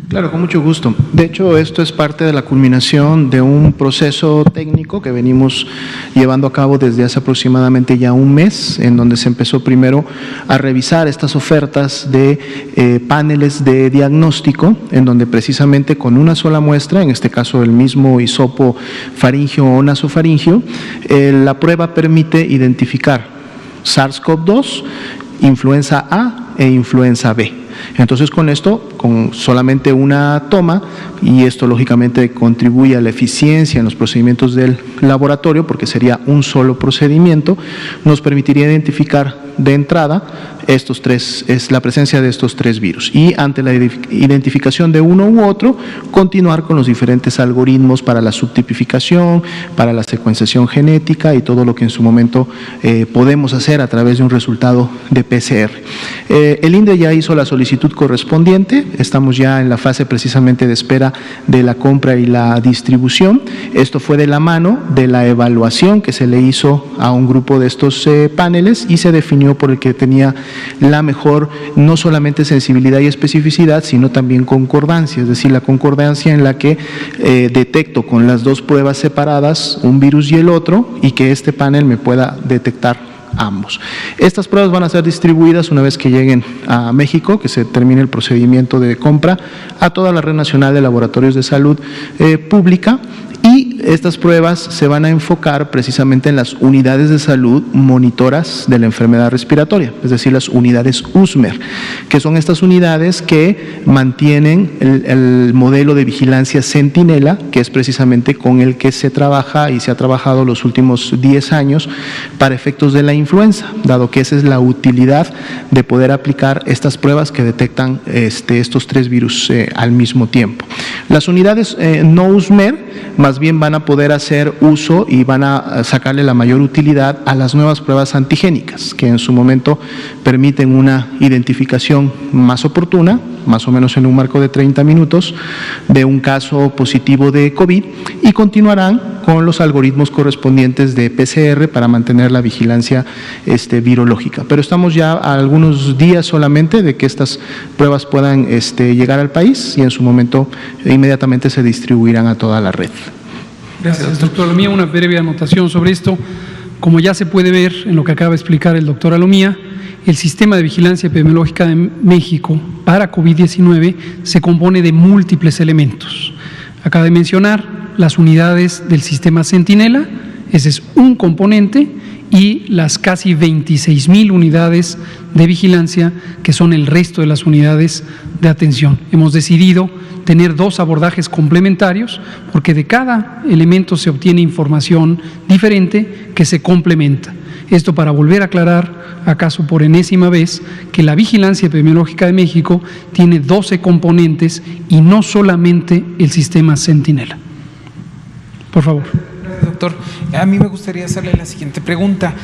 Claro, con mucho gusto. De hecho, esto es parte de la culminación de un proceso técnico que venimos llevando a cabo desde hace aproximadamente ya un mes, en donde se empezó primero a revisar estas ofertas de paneles de diagnóstico, en donde precisamente con una sola muestra, en este caso el mismo hisopo faríngeo o nasofaríngeo, la prueba permite identificar SARS-CoV-2, influenza A e influenza B. Entonces, con esto, con solamente una toma, y esto lógicamente contribuye a la eficiencia en los procedimientos del laboratorio, porque sería un solo procedimiento, nos permitiría identificar de entrada la presencia de estos tres virus, y ante la identificación de uno u otro, continuar con los diferentes algoritmos para la subtipificación, para la secuenciación genética y todo lo que en su momento podemos hacer a través de un resultado de PCR. El INDRE ya hizo la solicitud correspondiente, estamos ya en la fase precisamente de espera de la compra y la distribución. Esto fue de la mano de la evaluación que se le hizo a un grupo de estos paneles, y se definió por el que tenía la mejor, no solamente sensibilidad y especificidad, sino también concordancia, es decir, la concordancia en la que detecto con las dos pruebas separadas un virus y el otro, y que este panel me pueda detectar ambos. Estas pruebas van a ser distribuidas una vez que lleguen a México, que se termine el procedimiento de compra, a toda la Red Nacional de Laboratorios de Salud Pública, y estas pruebas se van a enfocar precisamente en las unidades de salud monitoras de la enfermedad respiratoria, es decir, las unidades USMER, que son estas unidades que mantienen el modelo de vigilancia Centinela, que es precisamente con el que se trabaja y se ha trabajado los últimos 10 años para efectos de la influenza, dado que esa es la utilidad de poder aplicar estas pruebas que detectan estos tres virus al mismo tiempo. Las unidades no USMER más bien van a poder hacer uso y van a sacarle la mayor utilidad a las nuevas pruebas antigénicas, que en su momento permiten una identificación más oportuna, más o menos en un marco de 30 minutos, de un caso positivo de COVID, y continuarán con los algoritmos correspondientes de PCR para mantener la vigilancia virológica. Pero estamos ya a algunos días solamente de que estas pruebas puedan llegar al país, y en su momento inmediatamente se distribuirán a toda la red. Gracias, doctor Alomía. Una breve anotación sobre esto. Como ya se puede ver en lo que acaba de explicar el doctor Alomía, el sistema de vigilancia epidemiológica de México para COVID-19 se compone de múltiples elementos. Acaba de mencionar las unidades del sistema Centinela, Ese es un componente, y las casi 26,000 unidades de vigilancia, que son el resto de las unidades de atención. Hemos decidido tener 2 abordajes complementarios, porque de cada elemento se obtiene información diferente que se complementa. Esto para volver a aclarar, acaso por enésima vez, que la Vigilancia Epidemiológica de México tiene 12 componentes y no solamente el sistema Centinela. Por favor. Doctor, a mí me gustaría hacerle la siguiente pregunta.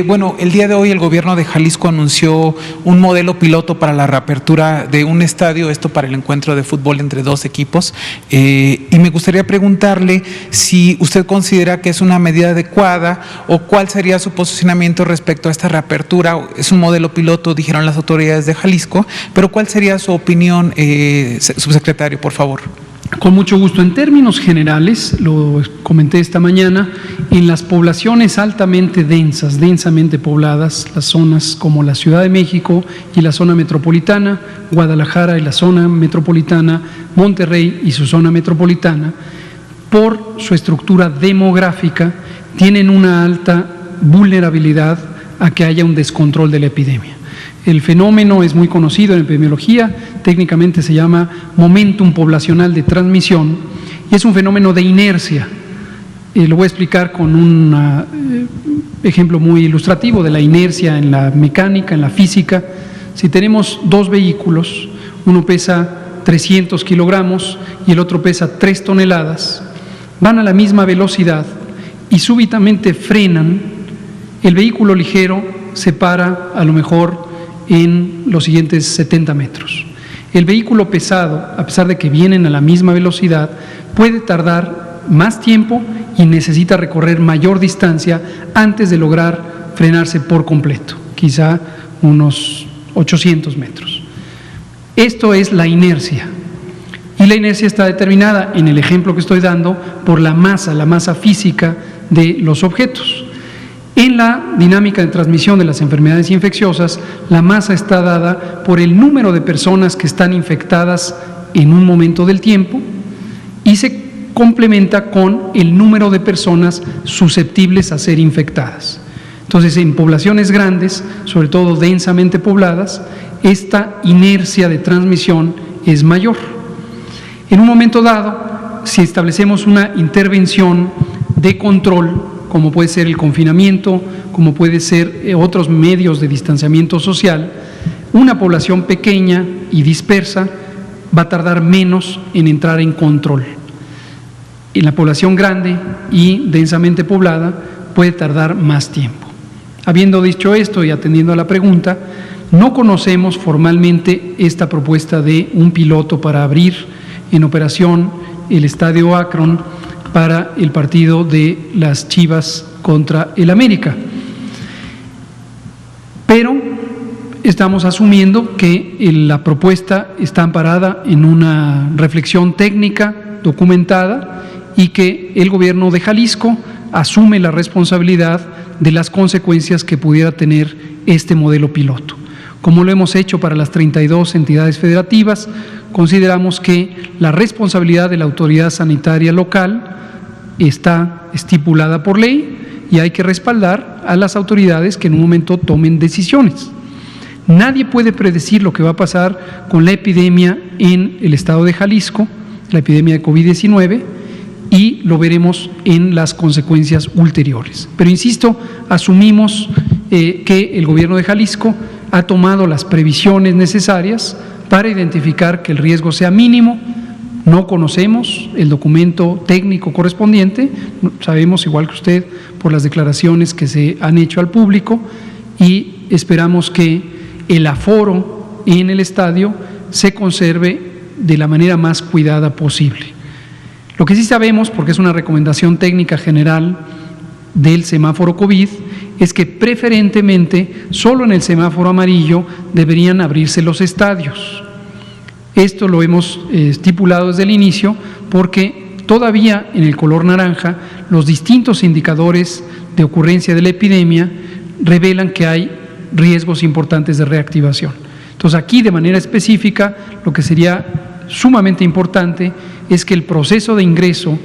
Bueno, el día de hoy el gobierno de Jalisco anunció un modelo piloto para la reapertura de un estadio, esto para el encuentro de fútbol entre 2 equipos, y me gustaría preguntarle si usted considera que es una medida adecuada o cuál sería su posicionamiento respecto a esta reapertura. Es un modelo piloto, dijeron las autoridades de Jalisco, pero ¿cuál sería su opinión, subsecretario, por favor? Con mucho gusto. En términos generales, lo comenté esta mañana, en las poblaciones altamente densas, densamente pobladas, las zonas como la Ciudad de México y la zona metropolitana, Guadalajara y la zona metropolitana, Monterrey y su zona metropolitana, por su estructura demográfica, tienen una alta vulnerabilidad a que haya un descontrol de la epidemia. El fenómeno es muy conocido en epidemiología, técnicamente se llama momentum poblacional de transmisión, y es un fenómeno de inercia. Lo voy a explicar con un ejemplo muy ilustrativo de la inercia en la mecánica, en la física. Si tenemos 2 vehículos, uno pesa 300 kilogramos y el otro pesa 3 toneladas, van a la misma velocidad y súbitamente frenan, el vehículo ligero se para a lo mejor en los siguientes 70 metros. El vehículo pesado, a pesar de que vienen a la misma velocidad, puede tardar más tiempo y necesita recorrer mayor distancia antes de lograr frenarse por completo, quizá unos 800 metros. Esto es la inercia. Y la inercia está determinada, en el ejemplo que estoy dando, por la masa física de los objetos. En la dinámica de transmisión de las enfermedades infecciosas, la masa está dada por el número de personas que están infectadas en un momento del tiempo y se complementa con el número de personas susceptibles a ser infectadas. Entonces, en poblaciones grandes, sobre todo densamente pobladas, esta inercia de transmisión es mayor. En un momento dado, si establecemos una intervención de control, como puede ser el confinamiento, como puede ser otros medios de distanciamiento social, una población pequeña y dispersa va a tardar menos en entrar en control. En la población grande y densamente poblada puede tardar más tiempo. Habiendo dicho esto y atendiendo a la pregunta, no conocemos formalmente esta propuesta de un piloto para abrir en operación el Estadio Akron para el partido de las Chivas contra el América. Pero estamos asumiendo que la propuesta está amparada en una reflexión técnica documentada y que el gobierno de Jalisco asume la responsabilidad de las consecuencias que pudiera tener este modelo piloto. Como lo hemos hecho para las 32 entidades federativas, consideramos que la responsabilidad de la autoridad sanitaria local está estipulada por ley y hay que respaldar a las autoridades que en un momento tomen decisiones. Nadie puede predecir lo que va a pasar con la epidemia en el estado de Jalisco, la epidemia de COVID-19, y lo veremos en las consecuencias ulteriores. Pero insisto, asumimos que el gobierno de Jalisco ha tomado las previsiones necesarias para identificar que el riesgo sea mínimo. No conocemos el documento técnico correspondiente, sabemos igual que usted por las declaraciones que se han hecho al público y esperamos que el aforo en el estadio se conserve de la manera más cuidada posible. Lo que sí sabemos, porque es una recomendación técnica general del semáforo COVID, es que preferentemente solo en el semáforo amarillo deberían abrirse los estadios. Esto lo hemos estipulado desde el inicio porque todavía en el color naranja los distintos indicadores de ocurrencia de la epidemia revelan que hay riesgos importantes de reactivación. Entonces aquí de manera específica lo que sería sumamente importante es que el proceso de ingreso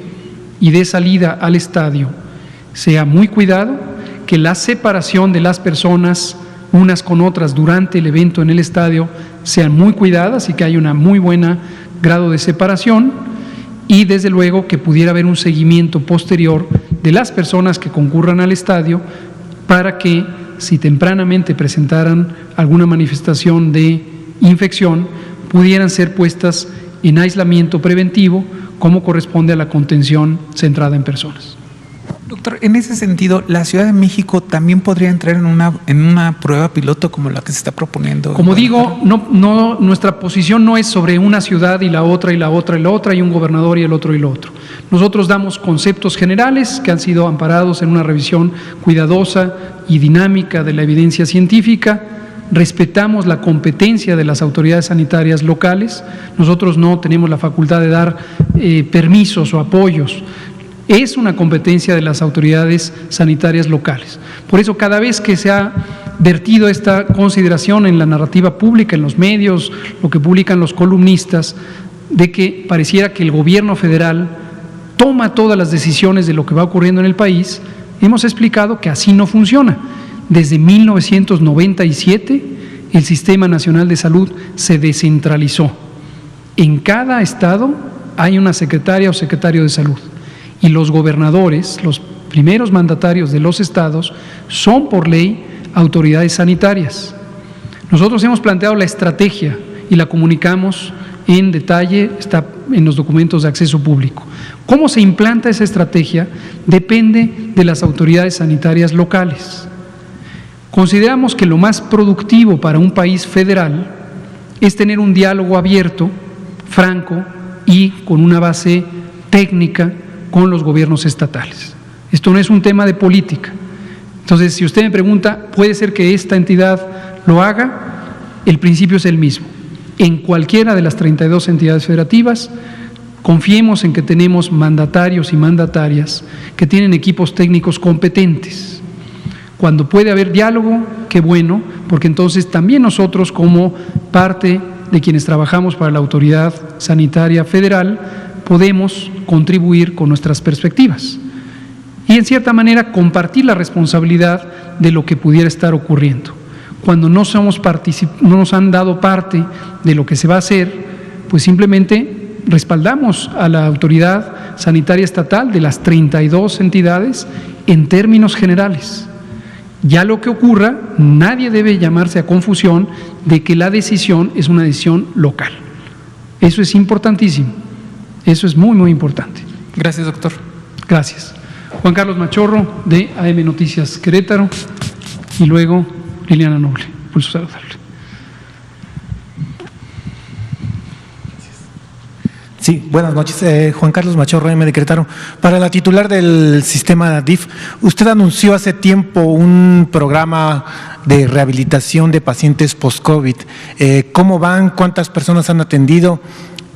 y de salida al estadio sea muy cuidado, que la separación de las personas unas con otras durante el evento en el estadio sean muy cuidadas y que haya una muy buena grado de separación, y desde luego que pudiera haber un seguimiento posterior de las personas que concurran al estadio para que, si tempranamente presentaran alguna manifestación de infección, pudieran ser puestas en aislamiento preventivo como corresponde a la contención centrada en personas. Doctor, en ese sentido, ¿la Ciudad de México también podría entrar en una prueba piloto como la que se está proponiendo? Como digo, nuestra posición no es sobre una ciudad y la otra y la otra y la otra, y un gobernador y el otro y lo otro. Nosotros damos conceptos generales que han sido amparados en una revisión cuidadosa y dinámica de la evidencia científica. Respetamos la competencia de las autoridades sanitarias locales. Nosotros no tenemos la facultad de dar permisos o apoyos. Es una competencia de las autoridades sanitarias locales. Por eso, cada vez que se ha vertido esta consideración en la narrativa pública, en los medios, lo que publican los columnistas, de que pareciera que el gobierno federal toma todas las decisiones de lo que va ocurriendo en el país, hemos explicado que así no funciona. Desde 1997, el Sistema Nacional de Salud se descentralizó. En cada estado hay una secretaria o secretario de salud, y los gobernadores, los primeros mandatarios de los estados, son por ley autoridades sanitarias. Nosotros hemos planteado la estrategia y la comunicamos en detalle, está en los documentos de acceso público. ¿Cómo se implanta esa estrategia? Depende de las autoridades sanitarias locales. Consideramos que lo más productivo para un país federal es tener un diálogo abierto, franco y con una base técnica con los gobiernos estatales. Esto no es un tema de política. Entonces, si usted me pregunta, ¿puede ser que esta entidad lo haga? El principio es el mismo. En cualquiera de las 32 entidades federativas, confiemos en que tenemos mandatarios y mandatarias que tienen equipos técnicos competentes. Cuando puede haber diálogo, qué bueno, porque entonces también nosotros, como parte de quienes trabajamos para la autoridad sanitaria federal, podemos contribuir con nuestras perspectivas y, en cierta manera, compartir la responsabilidad de lo que pudiera estar ocurriendo. Cuando no nos han dado parte de lo que se va a hacer, pues simplemente respaldamos a la autoridad sanitaria estatal de las 32 entidades en términos generales. Ya lo que ocurra, nadie debe llamarse a confusión de que la decisión es una decisión local. Eso es importantísimo. Eso es muy, muy importante. Gracias, doctor. Gracias. Juan Carlos Machorro, de AM Noticias Querétaro, y luego Liliana Noble, Pulso Saludable. Sí, buenas noches. Juan Carlos Machorro, AM de Querétaro. Para la titular del sistema DIF, usted anunció hace tiempo un programa de rehabilitación de pacientes post-COVID. ¿Cómo van? ¿Cuántas personas han atendido?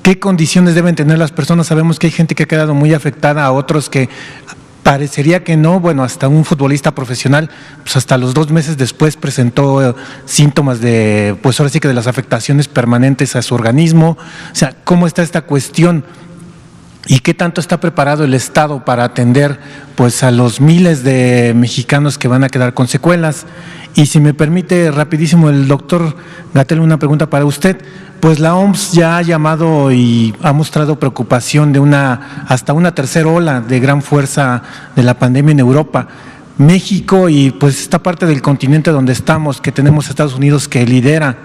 ¿Qué condiciones deben tener las personas? Sabemos que hay gente que ha quedado muy afectada, a otros que parecería que no. Bueno, hasta un futbolista profesional, pues hasta los 2 meses después presentó síntomas de, pues ahora sí que de las afectaciones permanentes a su organismo. O sea, ¿cómo está esta cuestión? ¿Y qué tanto está preparado el Estado para atender pues a los miles de mexicanos que van a quedar con secuelas? Y si me permite rapidísimo el doctor Gatell, una pregunta para usted. Pues la OMS ya ha llamado y ha mostrado preocupación de hasta una tercera ola de gran fuerza de la pandemia en Europa. México y pues esta parte del continente donde estamos, que tenemos a Estados Unidos que lidera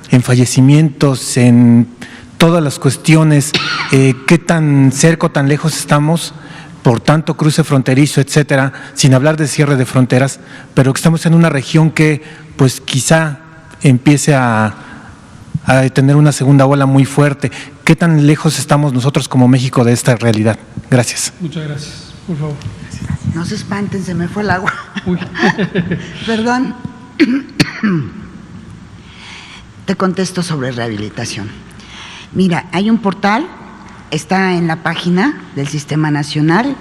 en fallecimientos, en todas las cuestiones, qué tan cerca o tan lejos estamos, por tanto cruce fronterizo, etcétera, sin hablar de cierre de fronteras, pero que estamos en una región que pues quizá empiece a tener una segunda ola muy fuerte. ¿Qué tan lejos estamos nosotros como México de esta realidad? Gracias. Muchas gracias. Por favor. No se espanten, se me fue el agua. Uy. Perdón. Te contesto sobre rehabilitación. Mira, hay un portal, está en la página del Sistema Nacional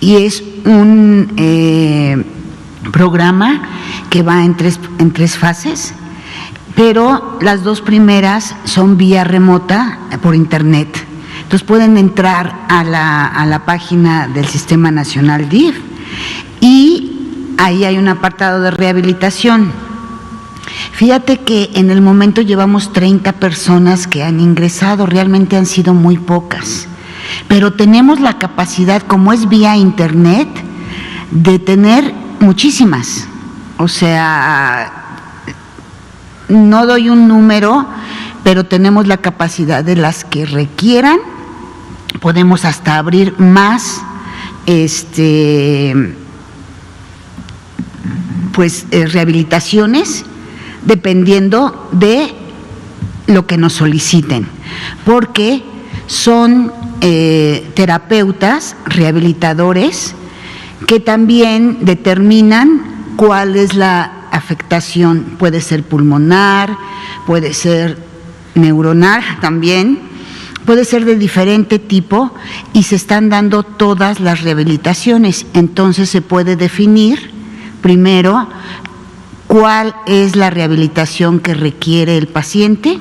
y es un programa que va en tres fases, pero las 2 primeras son vía remota por internet. Entonces pueden entrar a la página del Sistema Nacional DIF y ahí hay un apartado de rehabilitación. Fíjate que en el momento llevamos 30 personas que han ingresado, realmente han sido muy pocas, pero tenemos la capacidad, como es vía internet, de tener muchísimas. O sea, no doy un número, pero tenemos la capacidad de las que requieran. Podemos hasta abrir más rehabilitaciones dependiendo de lo que nos soliciten, porque son terapeutas, rehabilitadores, que también determinan cuál es la afectación. Puede ser pulmonar, puede ser neuronal también, puede ser de diferente tipo, y se están dando todas las rehabilitaciones. Entonces se puede definir primero cuál es la rehabilitación que requiere el paciente,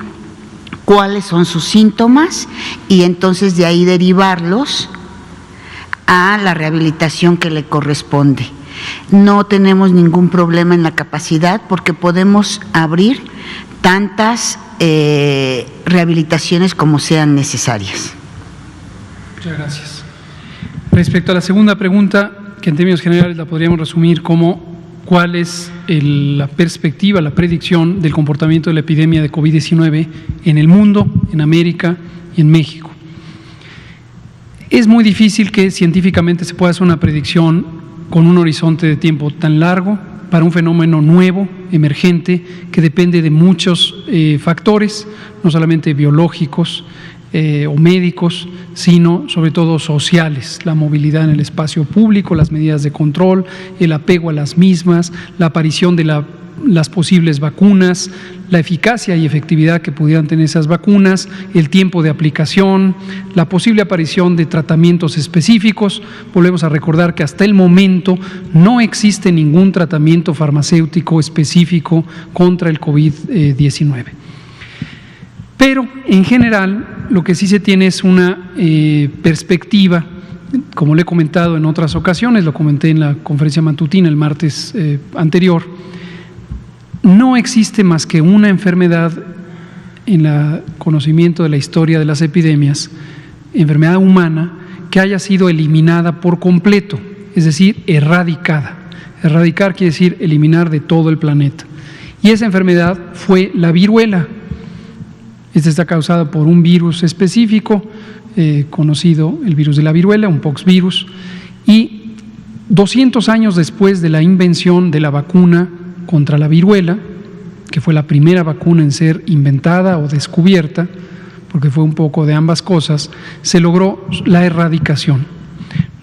cuáles son sus síntomas, y entonces de ahí derivarlos a la rehabilitación que le corresponde. No tenemos ningún problema en la capacidad, porque podemos abrir tantas rehabilitaciones como sean necesarias. Muchas gracias. Respecto a la segunda pregunta, que en términos generales la podríamos resumir como cuál es la perspectiva, la predicción del comportamiento de la epidemia de COVID-19 en el mundo, en América y en México. Es muy difícil que científicamente se pueda hacer una predicción con un horizonte de tiempo tan largo para un fenómeno nuevo, emergente, que depende de muchos factores, no solamente biológicos o médicos, sino sobre todo sociales: la movilidad en el espacio público, las medidas de control, el apego a las mismas, la aparición de las posibles vacunas, la eficacia y efectividad que pudieran tener esas vacunas, el tiempo de aplicación, la posible aparición de tratamientos específicos. Volvemos a recordar que hasta el momento no existe ningún tratamiento farmacéutico específico contra el COVID-19. Pero en general lo que sí se tiene es una perspectiva, como le he comentado en otras ocasiones, lo comenté en la conferencia matutina el martes anterior. No existe más que una enfermedad en el conocimiento de la historia de las epidemias, enfermedad humana, que haya sido eliminada por completo, es decir, erradicada. Erradicar quiere decir eliminar de todo el planeta. Y esa enfermedad fue la viruela. Esta está causada por un virus específico, conocido, el virus de la viruela, un poxvirus, y 200 años después de la invención de la vacuna contra la viruela, que fue la primera vacuna en ser inventada o descubierta, porque fue un poco de ambas cosas, se logró la erradicación.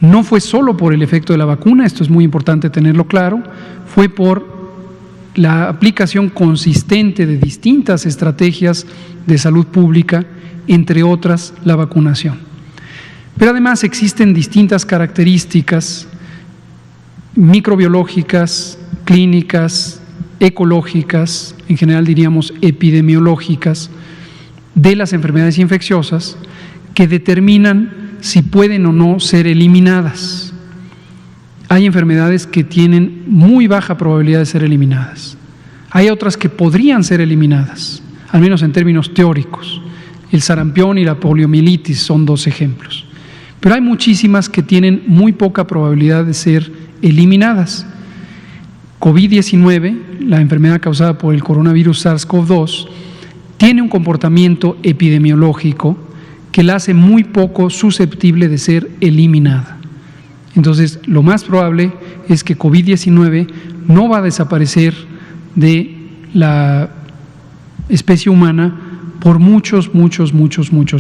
No fue solo por el efecto de la vacuna, esto es muy importante tenerlo claro, fue por la aplicación consistente de distintas estrategias de salud pública, entre otras la vacunación. Pero además existen distintas características microbiológicas, clínicas, ecológicas, en general diríamos epidemiológicas, de las enfermedades infecciosas que determinan si pueden o no ser eliminadas. Hay enfermedades que tienen muy baja probabilidad de ser eliminadas. Hay otras que podrían ser eliminadas, al menos en términos teóricos. El sarampión y la poliomielitis son dos ejemplos. Pero hay muchísimas que tienen muy poca probabilidad de ser eliminadas. COVID-19, la enfermedad causada por el coronavirus SARS-CoV-2, tiene un comportamiento epidemiológico que la hace muy poco susceptible de ser eliminada. Entonces, lo más probable es que COVID-19 no va a desaparecer de la especie humana por muchos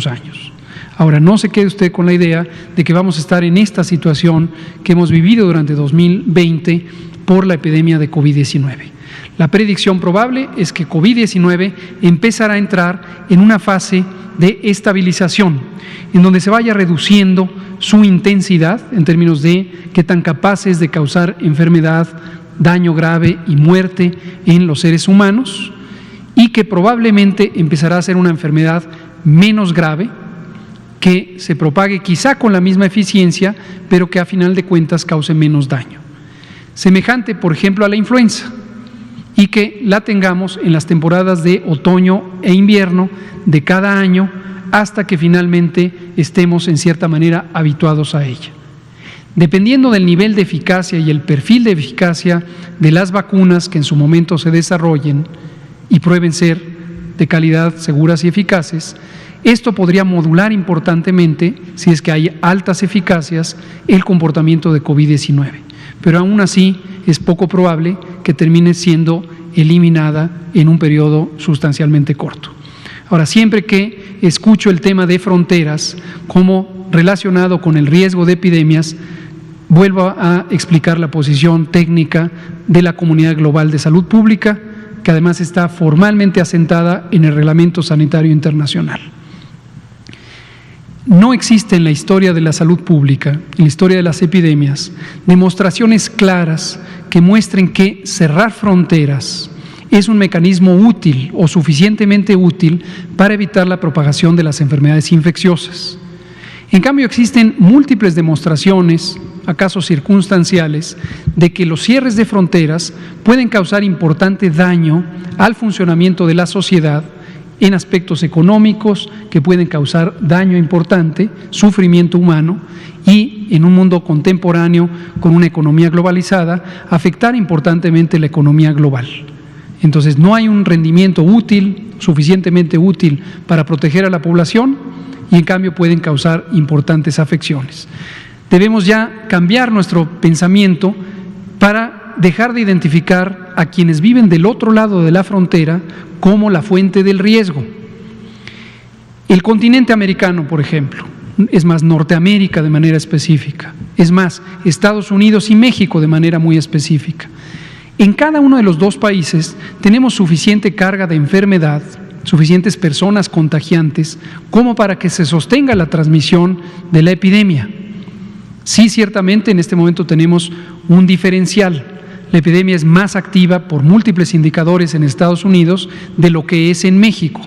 años. Ahora, no se quede usted con la idea de que vamos a estar en esta situación que hemos vivido durante 2020 por la epidemia de COVID-19. La predicción probable es que COVID-19 empezará a entrar en una fase de estabilización, en donde se vaya reduciendo su intensidad en términos de qué tan capaz es de causar enfermedad, daño grave y muerte en los seres humanos, y que probablemente empezará a ser una enfermedad menos grave, que se propague quizá con la misma eficiencia, pero que a final de cuentas cause menos daño. semejante, por ejemplo, a la influenza, y que la tengamos en las temporadas de otoño e invierno de cada año hasta que finalmente estemos en cierta manera habituados a ella. Dependiendo del nivel de eficacia y el perfil de eficacia de las vacunas que en su momento se desarrollen y prueben ser de calidad, seguras y eficaces, esto podría modular importantemente, si es que hay altas eficacias, el comportamiento de COVID-19. Pero aún así es poco probable que termine siendo eliminada en un periodo sustancialmente corto. Ahora, siempre que escucho el tema de fronteras como relacionado con el riesgo de epidemias, vuelvo a explicar la posición técnica de la Comunidad Global de Salud Pública, que además está formalmente asentada en el Reglamento Sanitario Internacional. No existe en la historia de la salud pública, en la historia de las epidemias, demostraciones claras que muestren que cerrar fronteras es un mecanismo útil o suficientemente útil para evitar la propagación de las enfermedades infecciosas. En cambio, existen múltiples demostraciones, acaso circunstanciales, de que los cierres de fronteras pueden causar importante daño al funcionamiento de la sociedad en aspectos económicos que pueden causar daño importante, sufrimiento humano, y en un mundo contemporáneo con una economía globalizada, afectar importantemente la economía global. Entonces, no hay un rendimiento útil, suficientemente útil para proteger a la población, y en cambio pueden causar importantes afecciones. Debemos ya cambiar nuestro pensamiento para dejar de identificar a quienes viven del otro lado de la frontera como la fuente del riesgo. El continente americano, por ejemplo, es más, Norteamérica de manera específica, es más, Estados Unidos y México de manera muy específica. En cada uno de los dos países tenemos suficiente carga de enfermedad, suficientes personas contagiantes como para que se sostenga la transmisión de la epidemia. Sí, ciertamente en este momento tenemos un diferencial. La epidemia es más activa por múltiples indicadores en Estados Unidos de lo que es en México,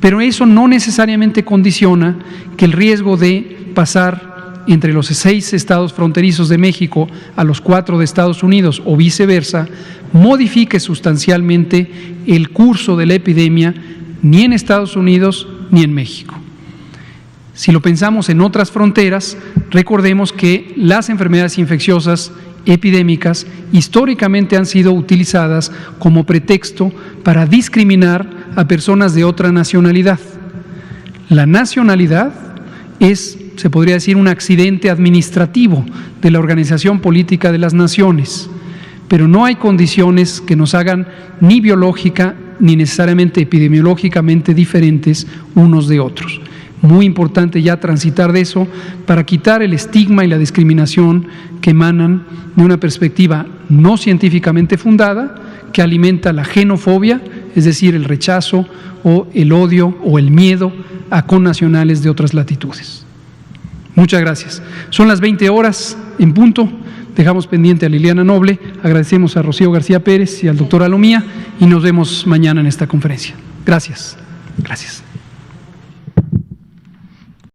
pero eso no necesariamente condiciona que el riesgo de pasar entre los 6 estados fronterizos de México a los 4 de Estados Unidos o viceversa modifique sustancialmente el curso de la epidemia ni en Estados Unidos ni en México. Si lo pensamos en otras fronteras, recordemos que las enfermedades infecciosas epidémicas históricamente han sido utilizadas como pretexto para discriminar a personas de otra nacionalidad. La nacionalidad es, se podría decir, un accidente administrativo de la Organización Política de las Naciones, pero no hay condiciones que nos hagan ni biológica ni necesariamente epidemiológicamente diferentes unos de otros. Muy importante ya transitar de eso para quitar el estigma y la discriminación que emanan de una perspectiva no científicamente fundada que alimenta la xenofobia, es decir, el rechazo o el odio o el miedo a connacionales de otras latitudes. Muchas gracias. Son las 20 horas en punto. Dejamos pendiente a Liliana Noble, agradecemos a Rocío García Pérez y al doctor Alomía y nos vemos mañana en esta conferencia. Gracias. Gracias.